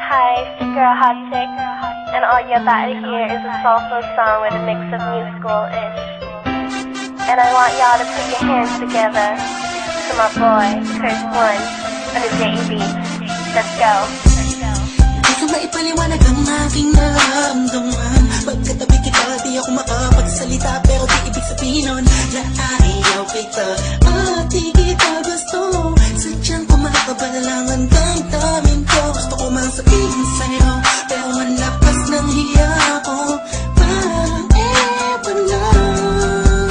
Hi, it's your girl Hot Chick, and all you're about to hear is a soulful song with a mix of musical-ish. And I want y'all to put your hands together to my boy, Chris One, on the JB. Let's go. Di ka maipaliwanag ang aking nararamdaman. Pagkatabi kita, di ako makapagsalita, pero di ibig sabihin nun na ayaw kita at di kita gusto. Sadyang kumakabala lang ang damdamin ko. Gusto ko man sabihin sa'yo, pero malakas ng hiya ko. Parang ewan lang,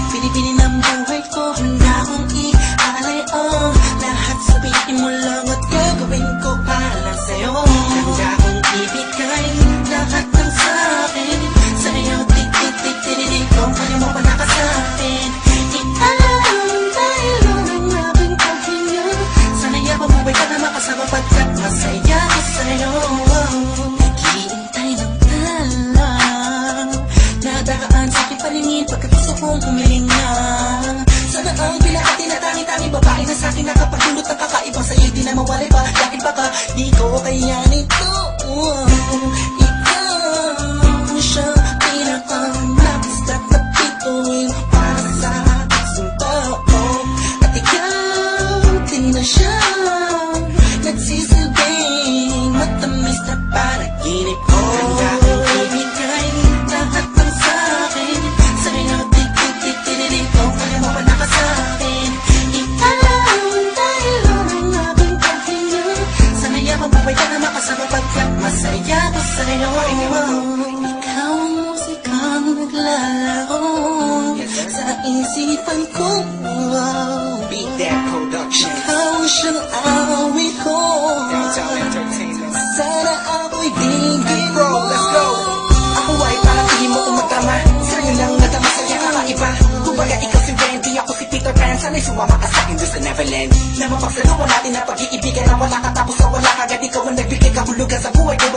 pinipili ng buhay ko, handa akong ialay ang lahat. Sabihin mo lang at gagawin ko para sa'yo. Handa akong ibigay lahat ng sa'kin sa'yo. Tik-tik-tik-tik-tik, kung pwede mo pa nakasapin. Ialam dahil ang aking paghinga. Sana'y mabuhay ka na makasama pagkat masaya ko sa'yo. Naghihintay ng talang nadaraan sa aking paningin pagkat gusto kong humiling na. Sana ang pinakatin na tangi-tangi babae na sa'kin nakapagdulot ng kakaibang sa'yo di na mawalay pa. Dahil baka di ko kaya nito. Ikaw siya pinakanapis na napituin para sa aking tao. At ikaw din na siya nagsisilbing matamis na panaginip ko. Handa kong ibigay lahat ng sa'kin sa'yo. Tik-tik-tik-tik, kung kaya mo pa nakasapin. Ialam dahil ang aking paghinga. Sana'y mabuhay ka na makasama pagkat masaya ko sa'yo. Ikaw ang musikang naglalaro sa isipan ko. Beat That Production. Ikaw ang siyang awit ko. Downtown Entertainment. Sana ako'y dinggin Bro, mo. let's go. Ako ay parang tingin mo umatama. Sa'yo lang nadama sa'yo kakaiba. Kumbaga ikaw si Wendy, ako si Peter Pan. Sana'y sumama ka sa'kin doon sa Neverland. Na mapagsaluhan natin na pag-iibigan na wala katapos sa wala kagad. Ikaw ang nagbigay kahulugan sa buhay ko.